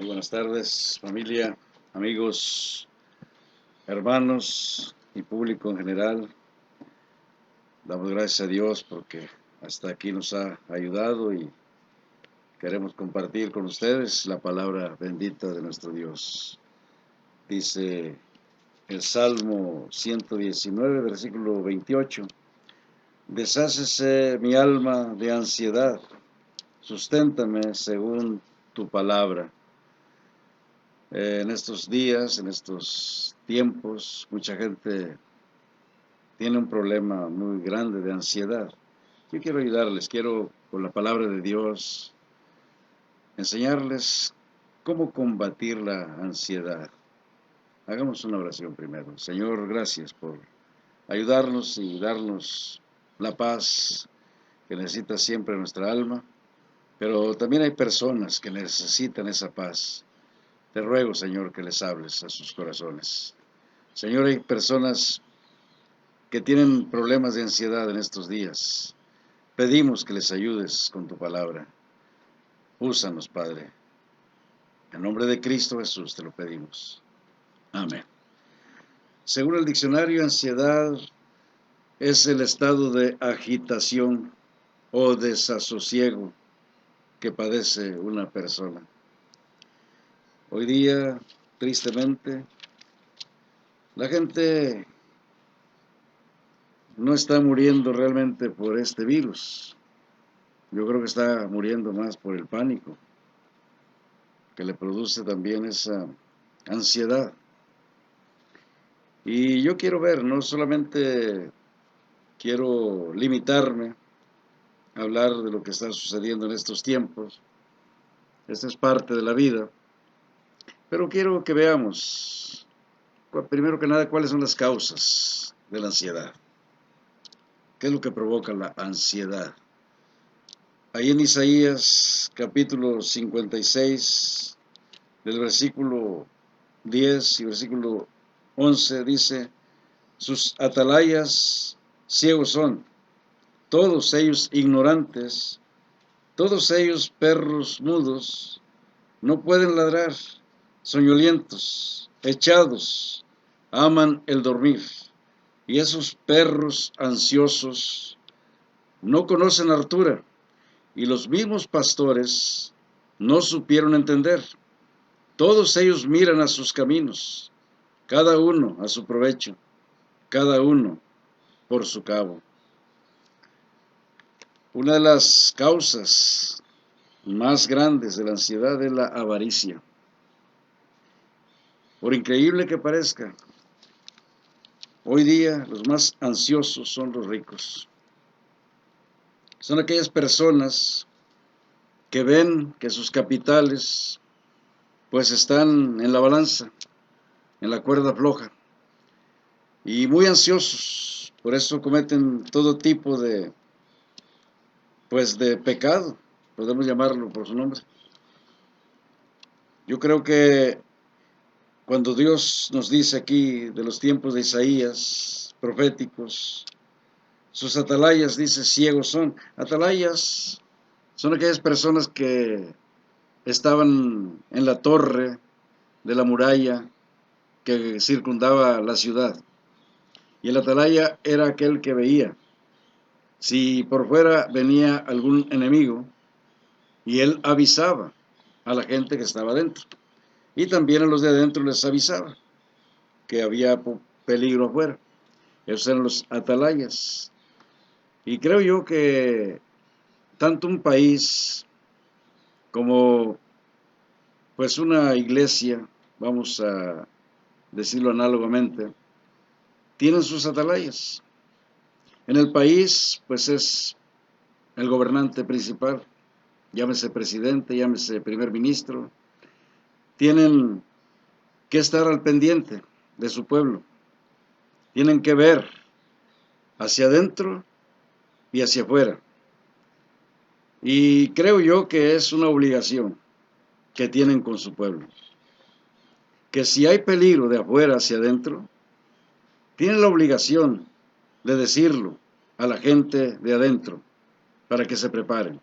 Muy buenas tardes, familia, amigos, hermanos y público en general. Damos gracias a Dios porque hasta aquí nos ha ayudado y queremos compartir con ustedes la palabra bendita de nuestro Dios. Dice el Salmo 119, versículo 28. Deshácese mi alma de ansiedad, susténtame según tu palabra. En estos días, en estos tiempos, mucha gente tiene un problema muy grande de ansiedad. Yo quiero ayudarles, quiero con la palabra de Dios enseñarles cómo combatir la ansiedad. Hagamos una oración primero. Señor, gracias por ayudarnos y darnos la paz que necesita siempre nuestra alma, pero también hay personas que necesitan esa paz. Te ruego, Señor, que les hables a sus corazones. Señor, hay personas que tienen problemas de ansiedad en estos días. Pedimos que les ayudes con tu palabra. Úsanos, Padre. En nombre de Cristo Jesús te lo pedimos. Amén. Según el diccionario, ansiedad es el estado de agitación o desasosiego que padece una persona. Hoy día, tristemente, la gente no está muriendo realmente por este virus. Yo creo que está muriendo más por el pánico, que le produce también esa ansiedad. Y yo quiero ver, no solamente quiero limitarme a hablar de lo que está sucediendo en estos tiempos, esta es parte de la vida, pero quiero que veamos, primero que nada, cuáles son las causas de la ansiedad. ¿Qué es lo que provoca la ansiedad? Ahí en Isaías capítulo 56, del versículo 10 y versículo 11 dice: sus atalayas ciegos son, todos ellos ignorantes, todos ellos perros mudos, no pueden ladrar, soñolientos, echados, aman el dormir, y esos perros ansiosos no conocen hartura, y los mismos pastores no supieron entender. Todos ellos miran a sus caminos, cada uno a su provecho, cada uno por su cabo. Una de las causas más grandes de la ansiedad es la avaricia. Por increíble que parezca, hoy día los más ansiosos son los ricos. Son aquellas personas que ven que sus capitales pues están en la balanza, en la cuerda floja, y muy ansiosos. Por eso cometen todo tipo de pecado, podemos llamarlo por su nombre. Yo creo que cuando Dios nos dice aquí de los tiempos de Isaías, proféticos, sus atalayas, dice, ciegos son. Atalayas son aquellas personas que estaban en la torre de la muralla que circundaba la ciudad. Y el atalaya era aquel que veía si por fuera venía algún enemigo, y él avisaba a la gente que estaba dentro. Y también a los de adentro les avisaba que había peligro afuera. Esos eran los atalayas. Y creo yo que tanto un país como pues una iglesia, vamos a decirlo análogamente, tienen sus atalayas. En el país pues es el gobernante principal, llámese presidente, llámese primer ministro. Tienen que estar al pendiente de su pueblo. Tienen que ver hacia adentro y hacia afuera. Y creo yo que es una obligación que tienen con su pueblo. Que si hay peligro de afuera hacia adentro, tienen la obligación de decirlo a la gente de adentro para que se preparen.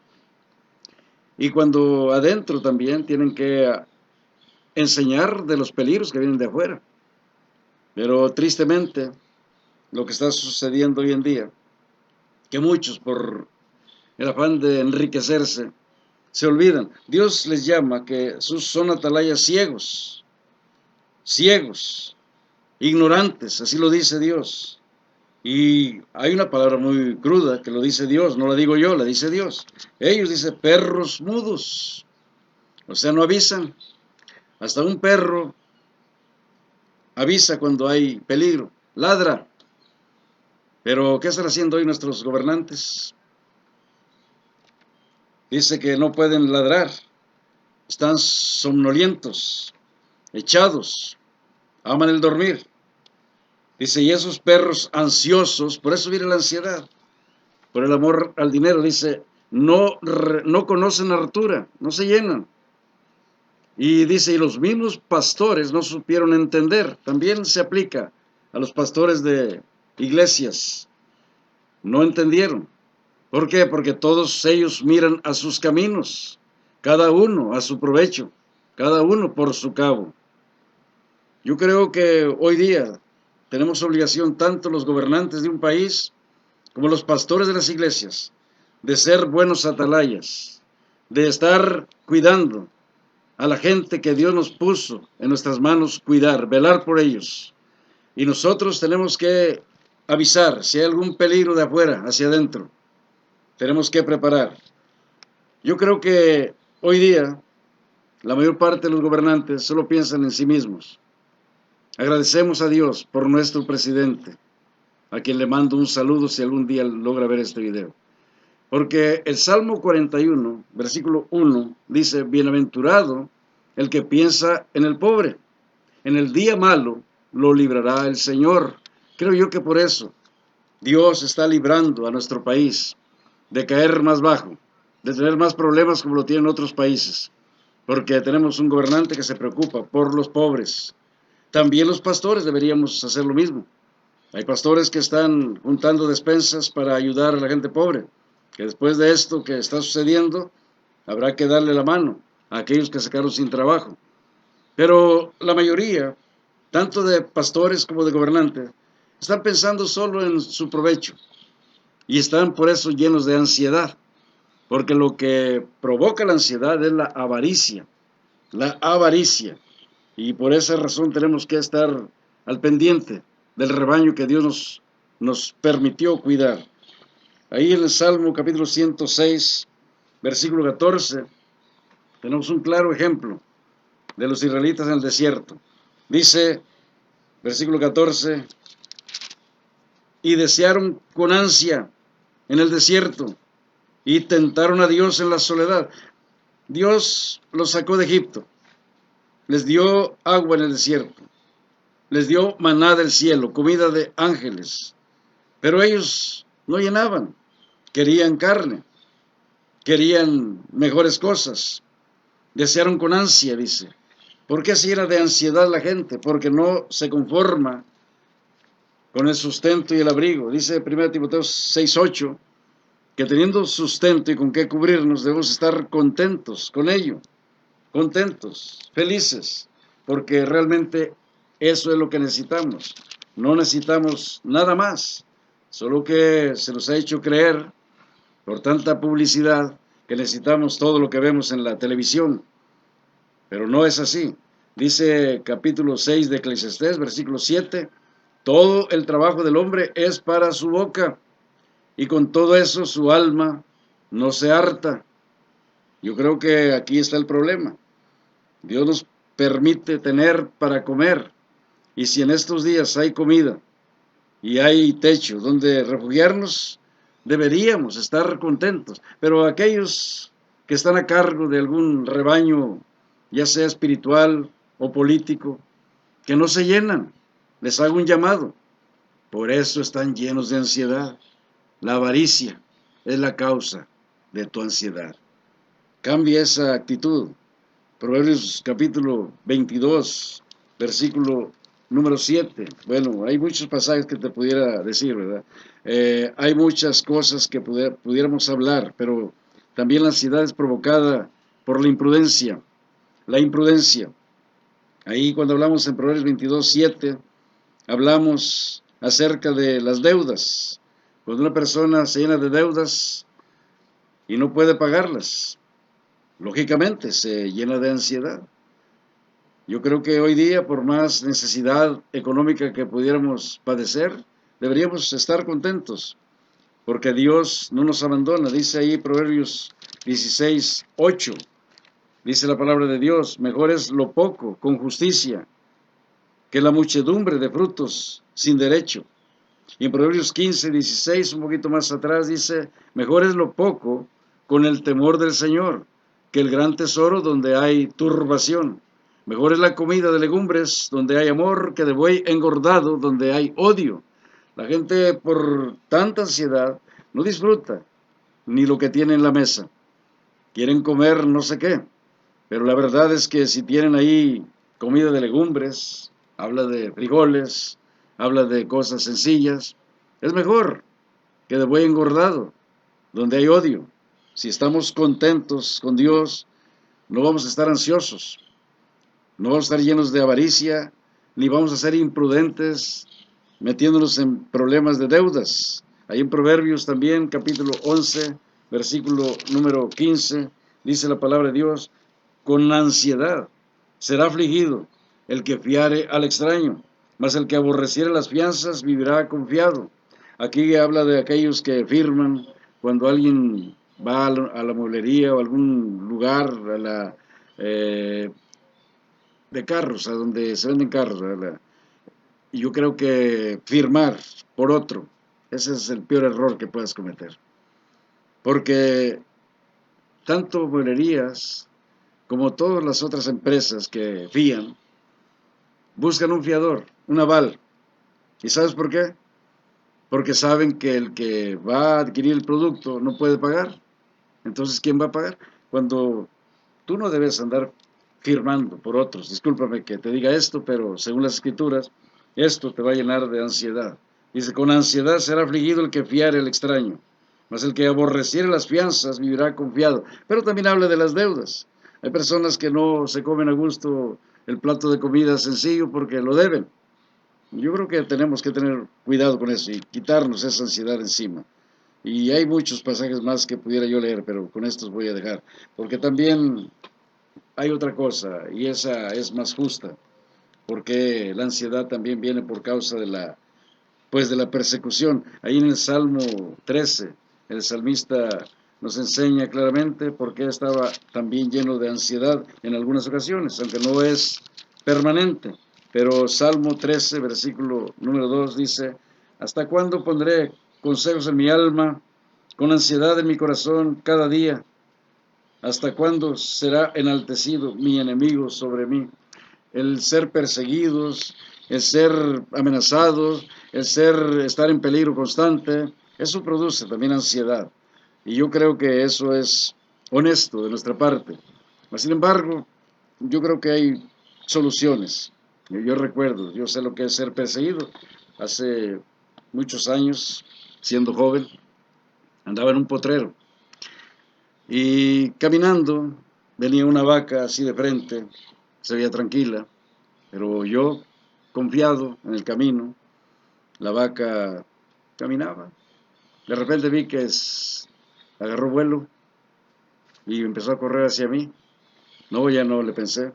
Y cuando adentro también tienen que enseñar de los peligros que vienen de afuera. Pero tristemente, lo que está sucediendo hoy en día, que muchos por el afán de enriquecerse, se olvidan. Dios les llama que son atalayas ciegos, ciegos, ignorantes, así lo dice Dios. Y hay una palabra muy cruda que lo dice Dios, no la digo yo, la dice Dios. Ellos dicen perros mudos, o sea, no avisan. Hasta un perro avisa cuando hay peligro, ladra. Pero, ¿qué están haciendo hoy nuestros gobernantes? Dice que no pueden ladrar, están somnolientos, echados, aman el dormir. Dice, y esos perros ansiosos, por eso viene la ansiedad, por el amor al dinero, dice, no conocen hartura, no se llenan. Y dice, y los mismos pastores no supieron entender, también se aplica a los pastores de iglesias, no entendieron. ¿Por qué? Porque todos ellos miran a sus caminos, cada uno a su provecho, cada uno por su cabo. Yo creo que hoy día tenemos obligación, tanto los gobernantes de un país como los pastores de las iglesias, de ser buenos atalayas, de estar cuidando a la gente que Dios nos puso en nuestras manos, cuidar, velar por ellos. Y nosotros tenemos que avisar si hay algún peligro de afuera hacia adentro. Tenemos que preparar. Yo creo que hoy día la mayor parte de los gobernantes solo piensan en sí mismos. Agradecemos a Dios por nuestro presidente, a quien le mando un saludo si algún día logra ver este video. Porque el Salmo 41, versículo 1, dice, bienaventurado el que piensa en el pobre, en el día malo lo librará el Señor. Creo yo que por eso Dios está librando a nuestro país de caer más bajo, de tener más problemas como lo tienen otros países, porque tenemos un gobernante que se preocupa por los pobres. También los pastores deberíamos hacer lo mismo. Hay pastores que están juntando despensas para ayudar a la gente pobre, que después de esto que está sucediendo, habrá que darle la mano a aquellos que se quedaron sin trabajo. Pero la mayoría, tanto de pastores como de gobernantes, están pensando solo en su provecho y están por eso llenos de ansiedad, porque lo que provoca la ansiedad es la avaricia, y por esa razón tenemos que estar al pendiente del rebaño que Dios nos permitió cuidar. Ahí en el Salmo capítulo 106, versículo 14, tenemos un claro ejemplo de los israelitas en el desierto. Dice, versículo 14, y desearon con ansia en el desierto, y tentaron a Dios en la soledad. Dios los sacó de Egipto, les dio agua en el desierto, les dio maná del cielo, comida de ángeles, pero ellos no llenaban, querían carne, querían mejores cosas, desearon con ansia, dice. ¿Por qué se llena de ansiedad la gente? Porque no se conforma con el sustento y el abrigo. Dice 1 Timoteo 6:8, que teniendo sustento y con qué cubrirnos, debemos estar contentos con ello, contentos, felices, porque realmente eso es lo que necesitamos. No necesitamos nada más, solo que se nos ha hecho creer por tanta publicidad que necesitamos todo lo que vemos en la televisión, pero no es así. Dice capítulo 6 de Eclesiastés, versículo 7, todo el trabajo del hombre es para su boca, y con todo eso su alma no se harta. Yo creo que aquí está el problema. Dios nos permite tener para comer, y si en estos días hay comida y hay techo donde refugiarnos, deberíamos estar contentos. Pero aquellos que están a cargo de algún rebaño, ya sea espiritual o político, que no se llenan, les hago un llamado. Por eso están llenos de ansiedad. La avaricia es la causa de tu ansiedad. Cambia esa actitud. Proverbios capítulo 22, versículo número 7. Bueno, hay muchos pasajes que te pudiera decir, ¿verdad? Hay muchas cosas que pudiéramos hablar, pero también la ansiedad es provocada por la imprudencia. La imprudencia. Ahí cuando hablamos en Proverbios 22:7, hablamos acerca de las deudas. Cuando una persona se llena de deudas y no puede pagarlas, lógicamente se llena de ansiedad. Yo creo que hoy día, por más necesidad económica que pudiéramos padecer, deberíamos estar contentos, porque Dios no nos abandona. Dice ahí Proverbios 16:8, dice la palabra de Dios: mejor es lo poco con justicia que la muchedumbre de frutos sin derecho. Y en Proverbios 15:16, un poquito más atrás, dice: mejor es lo poco con el temor del Señor que el gran tesoro donde hay turbación. Mejor es la comida de legumbres donde hay amor que de buey engordado donde hay odio. La gente, por tanta ansiedad, no disfruta ni lo que tiene en la mesa. Quieren comer no sé qué, pero la verdad es que si tienen ahí comida de legumbres, habla de frijoles, habla de cosas sencillas, es mejor que de buey engordado, donde hay odio. Si estamos contentos con Dios, no vamos a estar ansiosos, no vamos a estar llenos de avaricia, ni vamos a ser imprudentes metiéndonos en problemas de deudas. Ahí en Proverbios también, capítulo 11, versículo número 15, dice la palabra de Dios: con ansiedad será afligido el que fiare al extraño, mas el que aborreciere las fianzas vivirá confiado. Aquí habla de aquellos que firman cuando alguien va a la mueblería o a algún lugar eh, de carros, a donde se venden carros, ¿verdad? Y yo creo que firmar por otro, ese es el peor error que puedes cometer. Porque tanto mueblerías como todas las otras empresas que fían, buscan un fiador, un aval. ¿Y sabes por qué? Porque saben que el que va a adquirir el producto no puede pagar. Entonces, ¿quién va a pagar? Cuando tú no debes andar firmando por otros. Discúlpame que te diga esto, pero según las escrituras, esto te va a llenar de ansiedad. Dice: con ansiedad será afligido el que fiare al extraño, mas el que aborreciere las fianzas vivirá confiado. Pero también habla de las deudas. Hay personas que no se comen a gusto el plato de comida sencillo porque lo deben. Yo creo que tenemos que tener cuidado con eso y quitarnos esa ansiedad encima. Y hay muchos pasajes más que pudiera yo leer, pero con estos voy a dejar. Porque también hay otra cosa, y esa es más justa, porque la ansiedad también viene por causa de la persecución. Ahí en el Salmo 13, el salmista nos enseña claramente por qué estaba también lleno de ansiedad en algunas ocasiones, aunque no es permanente. Pero Salmo 13, versículo número 2 dice: ¿hasta cuándo pondré consejos en mi alma, con ansiedad en mi corazón cada día? ¿Hasta cuándo será enaltecido mi enemigo sobre mí? El ser perseguidos, el ser amenazados, estar en peligro constante, eso produce también ansiedad. Y yo creo que eso es honesto de nuestra parte. Sin embargo, yo creo que hay soluciones. Yo recuerdo, yo sé lo que es ser perseguido. Hace muchos años, siendo joven, andaba en un potrero y caminando venía una vaca así de frente, se veía tranquila, pero yo, confiado en el camino, la vaca caminaba. De repente vi que agarró vuelo y empezó a correr hacia mí. No, ya no le pensé.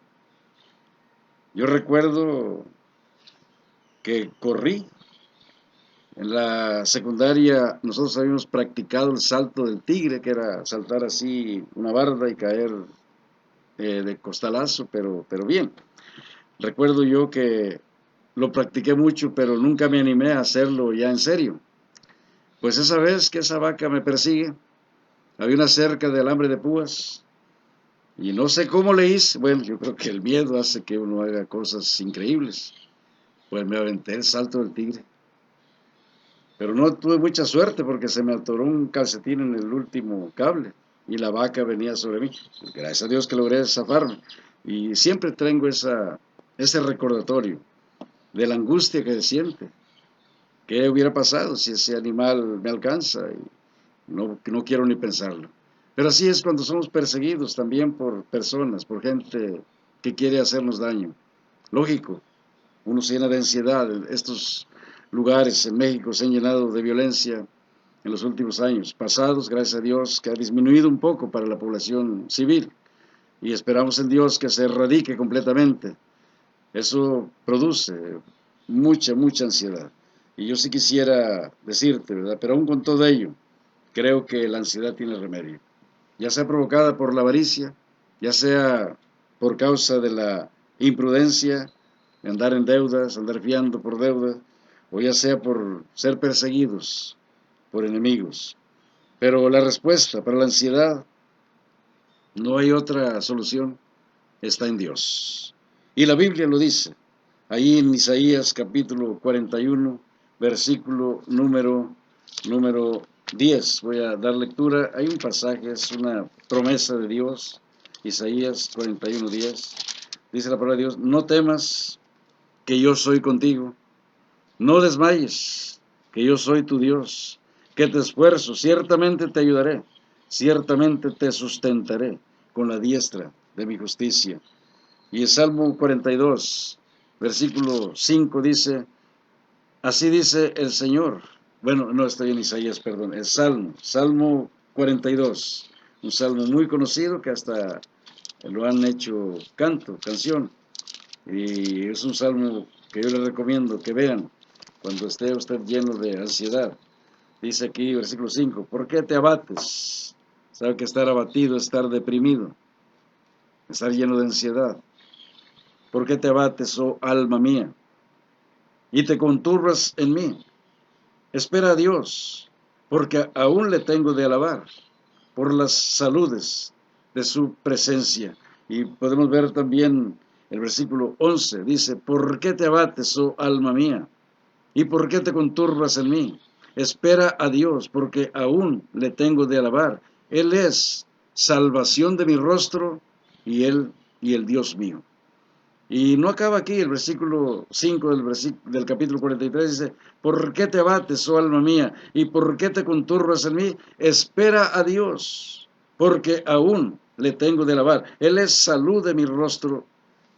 Yo recuerdo que corrí. En la secundaria nosotros habíamos practicado el salto del tigre, que era saltar así una barda y caer de costalazo, pero bien. Recuerdo yo que lo practiqué mucho, pero nunca me animé a hacerlo ya en serio. Pues esa vez que esa vaca me persigue, había una cerca de alambre de púas y no sé cómo le hice. Bueno, yo creo que el miedo hace que uno haga cosas increíbles. Pues me aventé el salto del tigre. Pero no tuve mucha suerte porque se me atoró un calcetín en el último cable y la vaca venía sobre mí. Gracias a Dios que logré zafarme. Y siempre tengo ese recordatorio de la angustia que se siente. ¿Qué hubiera pasado si ese animal me alcanza? Y no quiero ni pensarlo. Pero así es cuando somos perseguidos también por personas, por gente que quiere hacernos daño. Lógico, uno se llena de ansiedad. Estos lugares en México se han llenado de violencia en los últimos años pasados, gracias a Dios, que ha disminuido un poco para la población civil, y esperamos en Dios que se erradique completamente. Eso produce mucha ansiedad. Y yo sí quisiera decirte, ¿verdad? Pero aún con todo ello, creo que la ansiedad tiene remedio. Ya sea provocada por la avaricia, ya sea por causa de la imprudencia, de andar en deudas, andar fiando por deudas, o ya sea por ser perseguidos por enemigos. Pero la respuesta para la ansiedad, no hay otra solución, está en Dios. Y la Biblia lo dice, ahí en Isaías capítulo 41, versículo número 10. Voy a dar lectura. Hay un pasaje, es una promesa de Dios, Isaías 41, 10. Dice la palabra de Dios: no temas, que yo soy contigo. No desmayes, que yo soy tu Dios, que te esfuerzo, ciertamente te ayudaré, ciertamente te sustentaré con la diestra de mi justicia. Y el Salmo 42, versículo 5 dice: así dice el Señor. Bueno, no estoy en Isaías, perdón, el Salmo 42, un salmo muy conocido que hasta lo han hecho canción, y es un salmo que yo les recomiendo que vean cuando esté usted lleno de ansiedad. Dice aquí, versículo 5, ¿por qué te abates? Sabe que estar abatido es estar deprimido, estar lleno de ansiedad. ¿Por qué te abates, oh alma mía, y te conturbas en mí? Espera a Dios, porque aún le tengo de alabar, por las saludes de su presencia. Y podemos ver también el versículo 11, dice: ¿por qué te abates, oh alma mía? ¿Y por qué te conturbas en mí? Espera a Dios, porque aún le tengo de alabar. Él es salvación de mi rostro, y el Dios mío. Y no acaba aquí, el versículo 5 del capítulo 43 dice: ¿por qué te abates, oh alma mía? ¿Y por qué te conturbas en mí? Espera a Dios, porque aún le tengo de alabar. Él es salud de mi rostro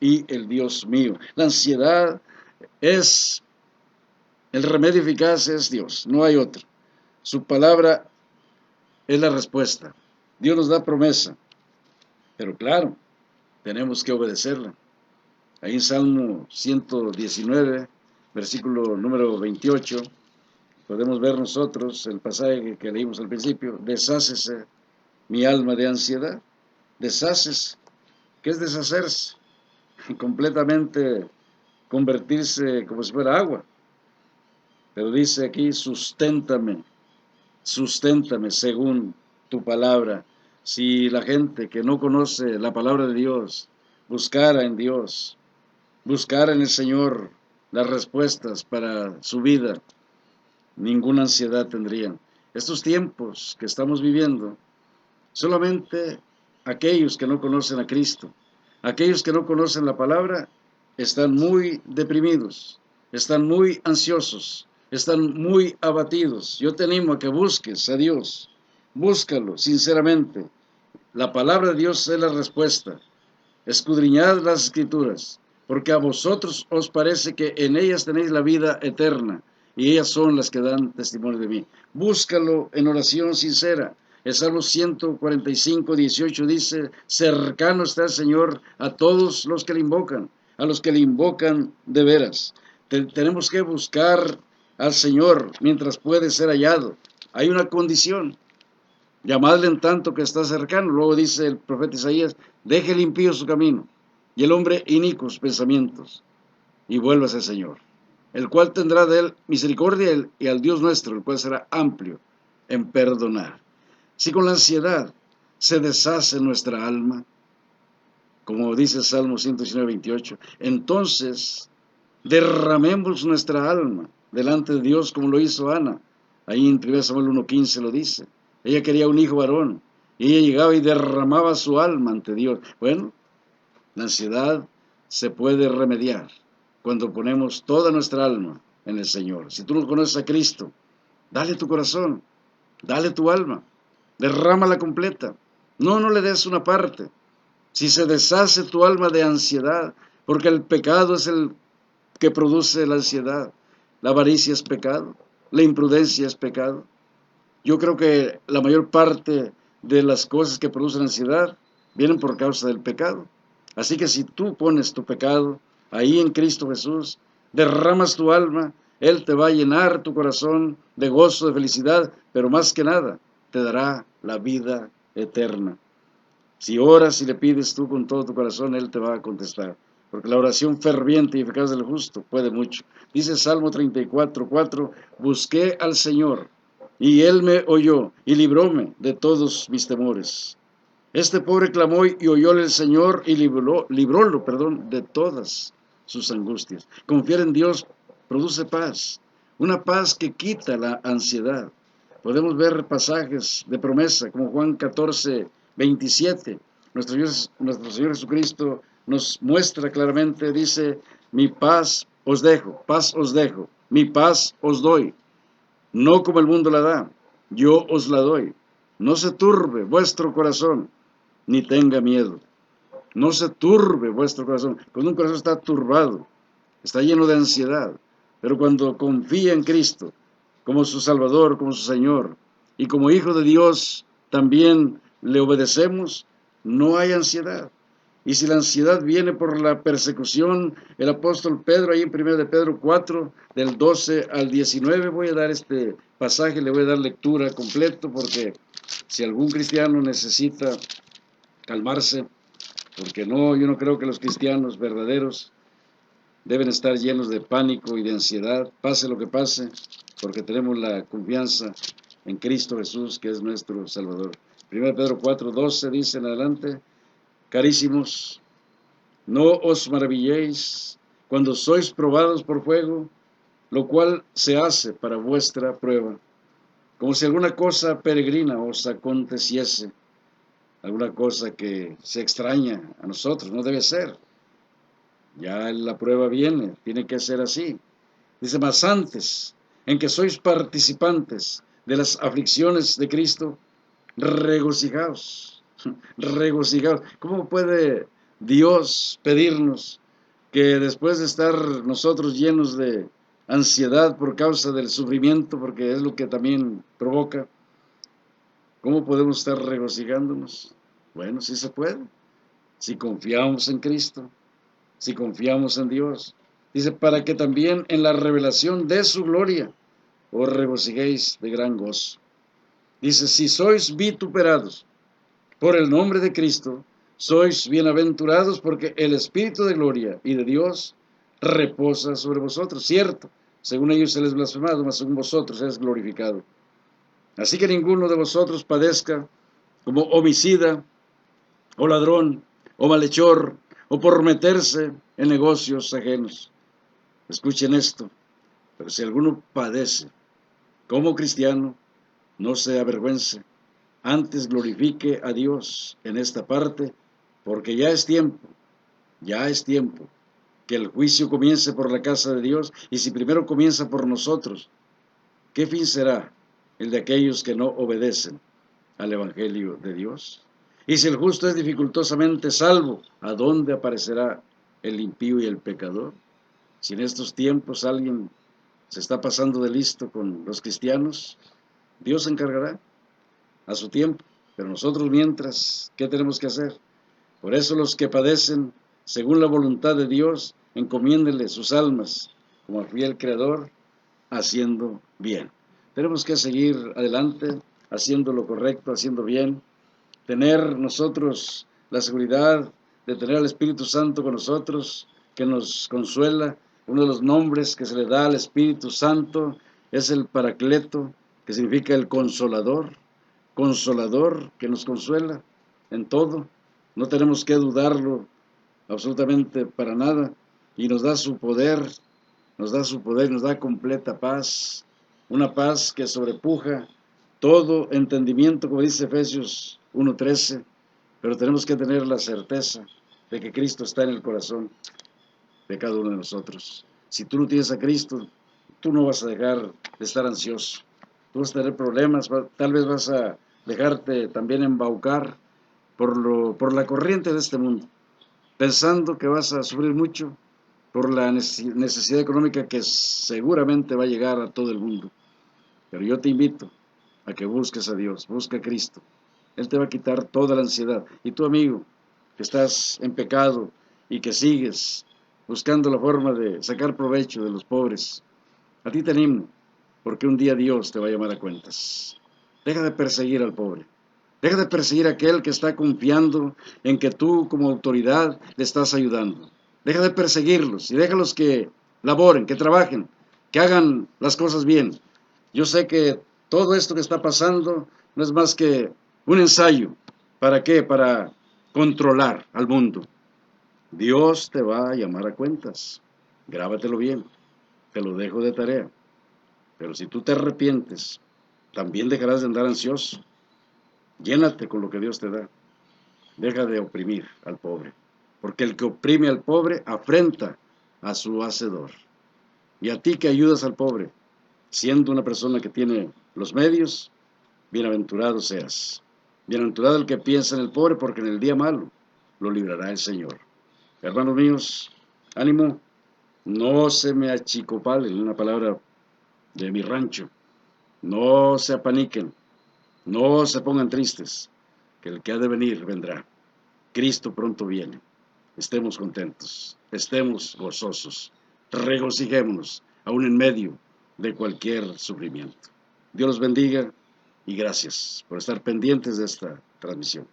y el Dios mío. La ansiedad es, el remedio eficaz es Dios, no hay otro. Su palabra es la respuesta. Dios nos da promesa, pero claro, tenemos que obedecerla. Ahí en Salmo 119, versículo número 28, podemos ver nosotros el pasaje que leímos al principio: deshácese mi alma de ansiedad. Deshácese. ¿Qué es deshacerse? Completamente convertirse como si fuera agua. Pero dice aquí: susténtame según tu palabra. Si la gente que no conoce la palabra de Dios buscara en Dios, buscar en el Señor las respuestas para su vida, ninguna ansiedad tendrían. Estos tiempos que estamos viviendo, solamente aquellos que no conocen a Cristo, aquellos que no conocen la palabra, están muy deprimidos, están muy ansiosos, están muy abatidos. Yo te animo a que busques a Dios, búscalo sinceramente. La palabra de Dios es la respuesta. Escudriñad las Escrituras, porque a vosotros os parece que en ellas tenéis la vida eterna, y ellas son las que dan testimonio de mí. Búscalo en oración sincera. El Salmo 145, 18 dice: cercano está el Señor a todos los que le invocan, a los que le invocan de veras. Tenemos que buscar al Señor mientras puede ser hallado. Hay una condición: llamadle en tanto que está cercano. Luego dice el profeta Isaías: deje el impío su camino, y el hombre inicuos pensamientos, y vuélvase al Señor, el cual tendrá de él misericordia, y al Dios nuestro, el cual será amplio en perdonar. Si con la ansiedad se deshace nuestra alma, como dice el Salmo 119, 28, entonces derramemos nuestra alma delante de Dios, como lo hizo Ana. Ahí en 1 Samuel 1:15 lo dice. Ella quería un hijo varón, y ella llegaba y derramaba su alma ante Dios. Bueno, la ansiedad se puede remediar cuando ponemos toda nuestra alma en el Señor. Si tú no conoces a Cristo, dale tu corazón, dale tu alma, derrámala completa. No le des una parte. Si se deshace tu alma de ansiedad, porque el pecado es el que produce la ansiedad. La avaricia es pecado, la imprudencia es pecado. Yo creo que la mayor parte de las cosas que producen ansiedad vienen por causa del pecado. Así que si tú pones tu pecado ahí en Cristo Jesús, derramas tu alma, Él te va a llenar tu corazón de gozo, de felicidad, pero más que nada, te dará la vida eterna. Si oras y le pides tú con todo tu corazón, Él te va a contestar. Porque la oración ferviente y eficaz del justo puede mucho. Dice Salmo 34:4, busqué al Señor, y Él me oyó, y libróme de todos mis temores. Este pobre clamó y oyóle el Señor, y librólo, de todas sus angustias. Confiar en Dios produce paz, una paz que quita la ansiedad. Podemos ver pasajes de promesa, como Juan 14:27. Nuestro Señor Jesucristo nos muestra claramente, dice, mi paz os dejo, mi paz os doy, no como el mundo la da, yo os la doy. No se turbe vuestro corazón, ni tenga miedo. No se turbe vuestro corazón. Cuando un corazón está turbado, está lleno de ansiedad, pero cuando confía en Cristo, como su Salvador, como su Señor, y como hijo de Dios también le obedecemos, no hay ansiedad. Y si la ansiedad viene por la persecución, el apóstol Pedro, ahí en 1 de Pedro 4, del 12 al 19, voy a dar este pasaje, le voy a dar lectura completo, porque si algún cristiano necesita calmarse, porque yo no creo que los cristianos verdaderos deben estar llenos de pánico y de ansiedad, pase lo que pase, porque tenemos la confianza en Cristo Jesús, que es nuestro Salvador. 1 Pedro 4:12 dice en adelante, carísimos, no os maravilléis cuando sois probados por fuego, lo cual se hace para vuestra prueba, como si alguna cosa peregrina os aconteciese, alguna cosa que se extraña a nosotros, no debe ser. Ya la prueba viene, tiene que ser así. Dice, más antes, en que sois participantes de las aflicciones de Cristo, regocijaos, regocijaos. ¿Cómo puede Dios pedirnos que después de estar nosotros llenos de ansiedad por causa del sufrimiento, porque es lo que también provoca, cómo podemos estar regocijándonos? Bueno, sí se puede, si confiamos en Cristo, si confiamos en Dios. Dice, para que también en la revelación de su gloria os regocijéis de gran gozo. Dice, si sois vituperados por el nombre de Cristo, sois bienaventurados porque el Espíritu de gloria y de Dios reposa sobre vosotros. Cierto, según ellos se les blasfemado, mas según vosotros es glorificado. Así que ninguno de vosotros padezca como homicida, o ladrón, o malhechor, o por meterse en negocios ajenos. Escuchen esto, pero si alguno padece como cristiano, no se avergüence, antes glorifique a Dios en esta parte, porque ya es tiempo que el juicio comience por la casa de Dios, y si primero comienza por nosotros, ¿qué fin será el de aquellos que no obedecen al Evangelio de Dios? Y si el justo es dificultosamente salvo, ¿a dónde aparecerá el impío y el pecador? Si en estos tiempos alguien se está pasando de listo con los cristianos, Dios se encargará a su tiempo, pero nosotros mientras, ¿qué tenemos que hacer? Por eso los que padecen según la voluntad de Dios, encomiéndenle sus almas como al fiel Creador, haciendo bien. Tenemos que seguir adelante, haciendo lo correcto, haciendo bien, tener nosotros la seguridad de tener al Espíritu Santo con nosotros, que nos consuela. Uno de los nombres que se le da al Espíritu Santo es el Paracleto, que significa el consolador que nos consuela en todo. No tenemos que dudarlo absolutamente para nada, y nos da su poder, nos da completa paz, una paz que sobrepuja todo entendimiento, como dice Efesios 1:13, pero tenemos que tener la certeza de que Cristo está en el corazón de cada uno de nosotros. Si tú no tienes a Cristo, tú no vas a dejar de estar ansioso, tú vas a tener problemas, tal vez vas a dejarte también embaucar por la corriente de este mundo, pensando que vas a sufrir mucho por la necesidad económica que seguramente va a llegar a todo el mundo. Pero yo te invito a que busques a Dios, busca a Cristo. Él te va a quitar toda la ansiedad. Y tú, amigo, que estás en pecado y que sigues buscando la forma de sacar provecho de los pobres, a ti te animo, porque un día Dios te va a llamar a cuentas. Deja de perseguir al pobre. Deja de perseguir a aquel que está confiando en que tú como autoridad le estás ayudando. Deja de perseguirlos y déjalos que laboren, que trabajen, que hagan las cosas bien. Yo sé que todo esto que está pasando no es más que un ensayo. ¿Para qué? Para controlar al mundo. Dios te va a llamar a cuentas. Grábatelo bien. Te lo dejo de tarea. Pero si tú te arrepientes, también dejarás de andar ansioso. Llénate con lo que Dios te da. Deja de oprimir al pobre. Porque el que oprime al pobre afrenta a su hacedor. Y a ti que ayudas al pobre, siendo una persona que tiene los medios, bienaventurado seas. Bienaventurado el que piensa en el pobre, porque en el día malo lo librará el Señor. Hermanos míos, ánimo, no se me achicopalen, una palabra de mi rancho. No se apaniquen, no se pongan tristes, que el que ha de venir vendrá. Cristo pronto viene. Estemos contentos, estemos gozosos, regocijémonos, aún en medio de cualquier sufrimiento. Dios los bendiga y gracias por estar pendientes de esta transmisión.